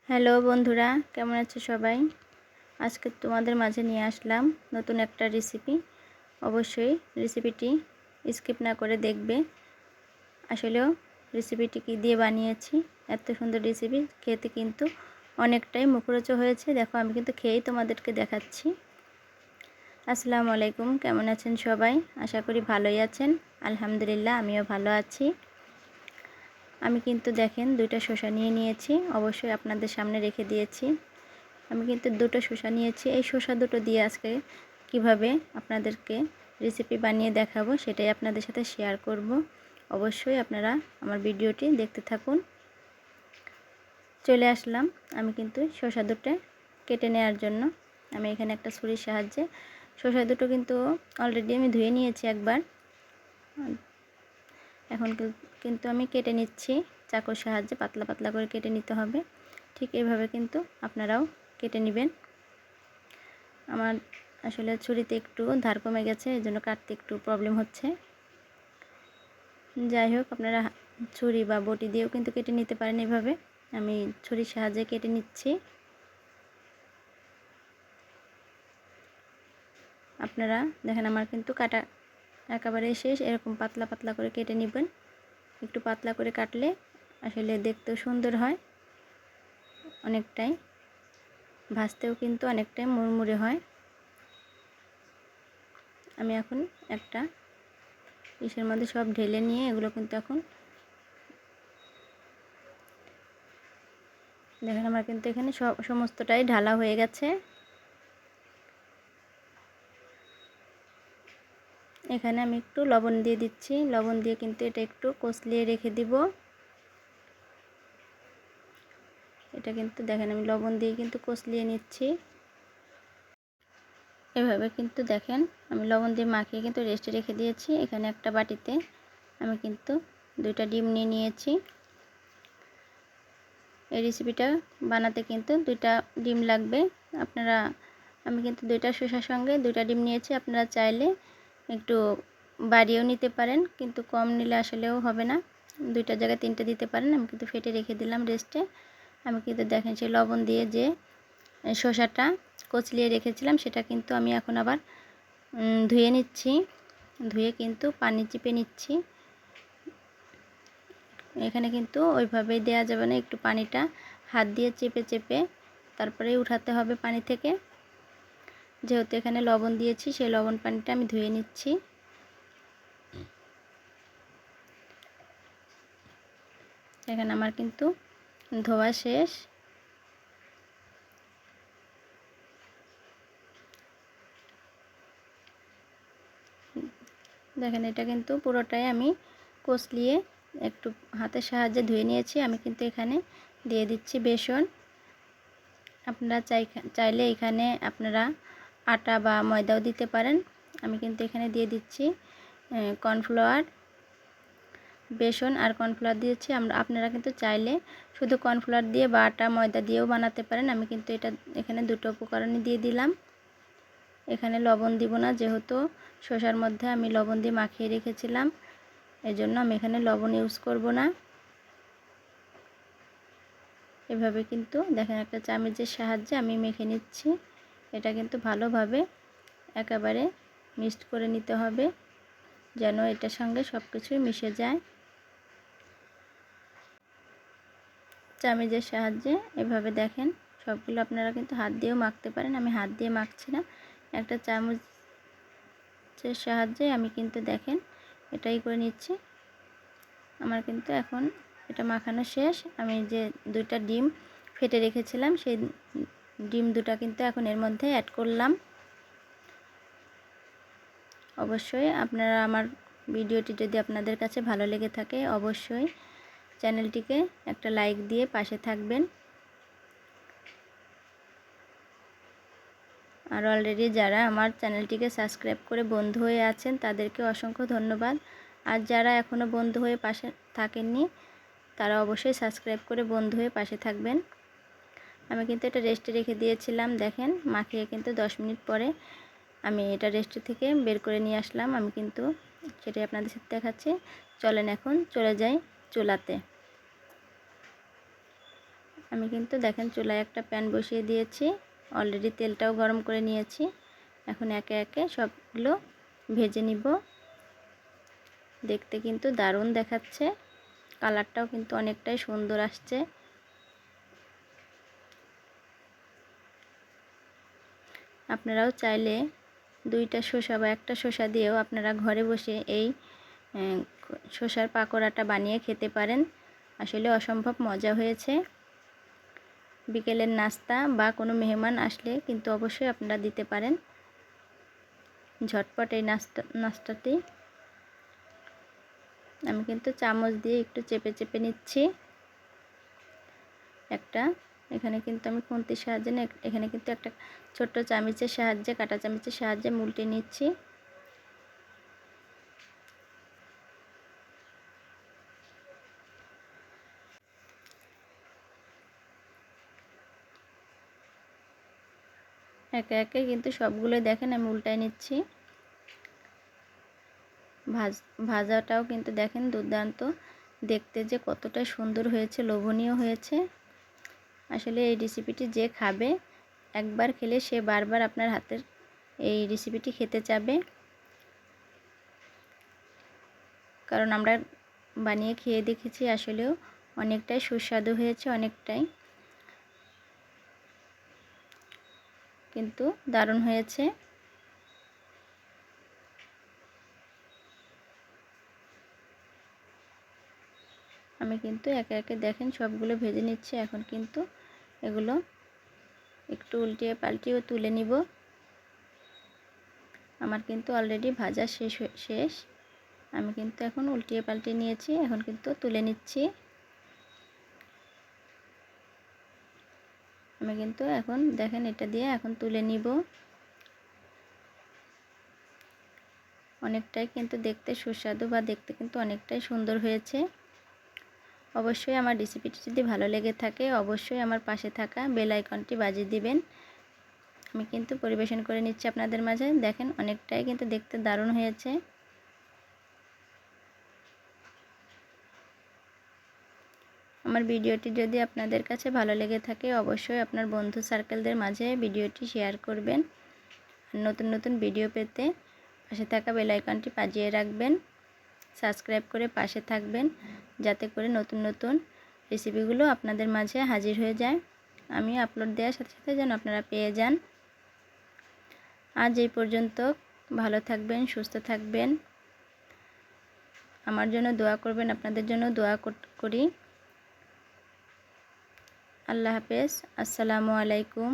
Hello বন্ধুরা, কেমন আছো সবাই? আজকে তোমাদের মাঝে নিয়ে আসলাম নতুন একটা রেসিপি। অবশ্যই রেসিপিটি স্কিপ না করে দেখবে। আসলেও রেসিপিটি কী দিয়ে বানিয়েছি, এত সুন্দর রেসিপি, খেতে কিন্তু অনেকটাই মুখরোচক হয়েছে। দেখো, আমি কিন্তু খেয়েই তোমাদেরকে দেখাচ্ছি। আসসালামু আলাইকুম, কেমন আছেন সবাই? আশা করি ভালোই আছেন। আলহামদুলিল্লাহ, আমিও ভালো আছি। আমি কিন্তু দেখেন দুইটা শসা নিয়ে নিয়েছি, অবশ্যই আপনাদের সামনে রেখে দিয়েছি। আমি কিন্তু দুটো শসা নিয়েছি। এই শসা দুটো দিয়ে আজকে কিভাবে আপনাদেরকে রেসিপি বানিয়ে দেখাবো সেটাই আপনাদের সাথে শেয়ার করব। অবশ্যই আপনারা আমার ভিডিওটি দেখতে থাকুন। চলে আসলাম আমি কিন্তু শসা দুটো কেটে নেওয়ার জন্য। আমি এখানে একটা ছুরির সাহায্যে শসা দুটো কিন্তু অলরেডি আমি ধুয়ে নিয়েছি একবার। এখন কিন্তু আমি কেটে নিচ্ছি চাকুর সাহায্যে, পাতলা পাতলা করে কেটে নিতে হবে। ঠিক এইভাবে কিন্তু আপনারাও কেটে নেবেন। আমার আসলে ছুরিতে একটু ধার কমে গেছে, এই জন্য কাটতে একটু প্রবলেম হচ্ছে। যাই হোক, আপনারা ছুরি বা বটি দিয়েও কিন্তু কেটে নিতে পারেন। এভাবে আমি ছুরির সাহায্যে কেটে নিচ্ছি। আপনারা দেখেন, আমার কিন্তু কাটা একেবারে শেষ। এরকম পাতলা পাতলা করে কেটে নেবেন। একটু পাতলা করে কাটলে আসলে দেখতেও সুন্দর হয়, অনেকটাই ভাজতেও কিন্তু অনেকটাই মুড়মুড়ে হয়। আমি এখন একটা ইসের মধ্যে সব ঢেলে নিয়ে এগুলো কিন্তু এখন দেখেন, আমার কিন্তু এখানে সমস্তটাই ঢালা হয়ে গেছে। এখানে আমি একটু লবণ দিয়ে দিচ্ছি। লবণ দিয়ে কিন্তু এটা একটু কষলিয়ে রেখে দিব। এটা কিন্তু দেখেন, আমি লবণ দিয়ে কিন্তু কষলিয়ে নিচ্ছি। এভাবে কিন্তু দেখেন, আমি লবণ দিয়ে মাখিয়ে কিন্তু রেস্টে রেখে দিয়েছি। এখানে একটা বাটিতে আমি কিন্তু দুইটা ডিম নিয়ে নিয়েছি। এই রেসিপিটা বানাতে কিন্তু দুইটা ডিম লাগবে। আমি কিন্তু দুইটা শসার সঙ্গে দুইটা ডিম নিয়েছি। আপনারা চাইলে একটু বাড়িয়েও নিতে পারেন, কিন্তু কম নিলে আসলেও হবে না। দুইটা জায়গায় তিনটে দিতে পারেন। আমি কিন্তু ফেটে রেখে দিলাম রেস্টে। আমি কিন্তু দেখেন, সেই লবণ দিয়ে যে শসাটা কচলিয়ে রেখেছিলাম সেটা কিন্তু আমি এখন আবার ধুয়ে নিচ্ছি। ধুয়ে কিন্তু পানি চিপে নিচ্ছি। এখানে কিন্তু ওইভাবেই দেওয়া যাবে না, একটু পানিটা হাত দিয়ে চেপে চেপে তারপরে উঠাতে হবে পানি থেকে। যেহেতু এখানে লবণ দিয়েছি, সেই লবণ পানিটা আমি ধুয়ে নিচ্ছি। এখানে আমার কিন্তু ধোয়া শেষ। দেখেন, এটা কিন্তু পুরোটাই আমি কষলিয়ে একটু হাতের সাহায্যে ধুয়ে নিয়েছি। আমি কিন্তু এখানে দিয়ে দিচ্ছি বেসন। আপনারা চাইলে এখানে আপনারা আটা বা ময়দাও দিতে পারেন। আমি কিন্তু এখানে দিয়ে দিচ্ছি কর্নফ্লাওয়ার। বেসন আর কর্নফ্লাওয়ার দিয়েছি। আপনারা কিন্তু চাইলে শুধু কর্নফ্লাওয়ার দিয়ে বা আটা ময়দা দিয়েও বানাতে পারেন। আমি কিন্তু এখানে দুটো উপকরণই দিয়ে দিলাম। এখানে লবণ দিব না, যেহেতু শসার মধ্যে আমি লবণ দিয়ে মাখিয়ে রেখেছিলাম, এজন্য আমি এখানে লবণ ইউজ করব না। এভাবে কিন্তু দেখেন, একটা চামচের সাহায্যে আমি মেখে নিচ্ছি। এটা কিন্তু ভালোভাবে একেবারে মিক্সড করে নিতে হবে, যেন এটার সঙ্গে সব কিছুই মিশে যায়। চামচের সাহায্যে এভাবে দেখেন, সবগুলো আপনারা কিন্তু হাত দিয়েও মাখতে পারেন। আমি হাত দিয়ে মাখছি না, একটা চামচের সাহায্যে আমি কিন্তু দেখেন এটাই করে নিচ্ছি। আমার কিন্তু এখন এটা মাখানো শেষ। আমি যে দুইটা ডিম ফেটে রেখেছিলাম, সেই ডিম দুটা কিন্তু এখন এর মধ্যে অ্যাড করলাম। অবশ্যই আপনারা আমার ভিডিওটি যদি আপনাদের কাছে ভালো লেগে থাকে, অবশ্যই চ্যানেলটিকে একটা লাইক দিয়ে পাশে থাকবেন। আর অলরেডি যারা আমার চ্যানেলটিকে সাবস্ক্রাইব করে বন্ধু হয়ে আছেন, তাদেরকে অসংখ্য ধন্যবাদ। আর যারা এখনও বন্ধু হয়ে পাশে থাকেননি, তারা অবশ্যই সাবস্ক্রাইব করে বন্ধু হয়ে পাশে থাকবেন। আমি কিন্তু এটা রেস্টে রেখে দিয়েছিলাম। দেখেন, মাখিয়ে কিন্তু 10 মিনিট পরে আমি এটা রেস্টে থেকে বের করে নিয়ে আসলাম। আমি কিন্তু সেটাই আপনাদের সাথে দেখাচ্ছি। চলেন এখন চলে যাই চুলাতে। আমি কিন্তু দেখেন চুলায় একটা প্যান বসিয়ে দিয়েছি, অলরেডি তেলটাও গরম করে নিয়েছি। এখন একে একে সবগুলো ভেজে নিব। দেখতে কিন্তু দারুণ দেখাচ্ছে, কালারটাও কিন্তু অনেকটাই সুন্দর আসছে। আপনারাও চাইলে দুইটা শসা বা একটা শসা দিয়েও আপনারা ঘরে বসে এই শসার পাকোড়াটা বানিয়ে খেতে পারেন। আসলে অসম্ভব মজা হয়েছে। বিকেলের নাস্তা বা কোনো মেহমান আসলে কিন্তু অবশ্যই আপনারা দিতে পারেন। ঝটপট এই নাস্তাটি আমি কিন্তু চামচ দিয়ে একটু চেপে চেপে নিচ্ছি। এখানে কিন্তু আমি খুন্তির সাহায্যে না, এখানে কিন্তু একটা ছোট্ট চামচের সাহায্যে, কাঁটা চামচের সাহায্যে উল্টে নিচ্ছি। একে একে কিন্তু সবগুলো দেখেন আমি উল্টায় নিচ্ছি। ভাজাটাও কিন্তু দেখেন দুর্দান্ত, দেখতে যে কতটা সুন্দর হয়েছে, লোভনীয় হয়েছে। আসলে এই রেসিপিটি যে খাবে একবার খেলে সে বারবার আপনার হাতের এই রেসিপিটি খেতে চাবে। কারণ আমরা বানিয়ে খেয়ে দেখেছি, আসলেও অনেকটাই সুস্বাদু হয়েছে, অনেকটাই কিন্তু দারুণ হয়েছে। আমি কিন্তু একে একে দেখেন সবগুলো ভেজে নিচ্ছি। এখন কিন্তু এগুলো একটু উল্টিয়ে পাল্টিয়ে তুলে নিব। আমার কিন্তু অলরেডি ভাজা শেষ। আমি কিন্তু এখন উল্টিয়ে পাল্টিয়ে নিয়েছি, এখন কিন্তু তুলে নিচ্ছি। আমি কিন্তু এখন দেখেন এটা দিয়ে এখন তুলে নিব। অনেকটাই কিন্তু দেখতে সুস্বাদু বা দেখতে কিন্তু অনেকটাই সুন্দর হয়েছে। অবশ্যই আমার রেসিপিটি যদি ভালো লেগে থাকে অবশ্যই আমার পাশে থাকা বেল আইকনটি বাজিয়ে দিবেন। আমি কিন্তু পরিবেশন করে নিচ্ছি আপনাদের মাঝে। দেখেন অনেকটাই কিন্তু দেখতে দারুণ হয়েছে। আমার ভিডিওটি যদি আপনাদের কাছে ভালো লেগে থাকে অবশ্যই আপনার বন্ধু সার্কেলদের মাঝে ভিডিওটি শেয়ার করবেন। নতুন নতুন ভিডিও পেতে পাশে থাকা বেল আইকনটি বাজিয়ে রাখবেন। সাবস্ক্রাইব করে পাশে থাকবেন যাতে করে নতুন নতুন রেসিপিগুলো আপনাদের মাঝে হাজির হয়ে যায়। আমি আপলোড দেওয়ার সাথে সাথে যেন আপনারা পেয়ে যান। আজ এই পর্যন্ত। ভালো থাকবেন, সুস্থ থাকবেন, আমার জন্য দোয়া করবেন, আপনাদের জন্য দোয়া করি। আল্লাহ হাফেজ। আসসালামু আলাইকুম।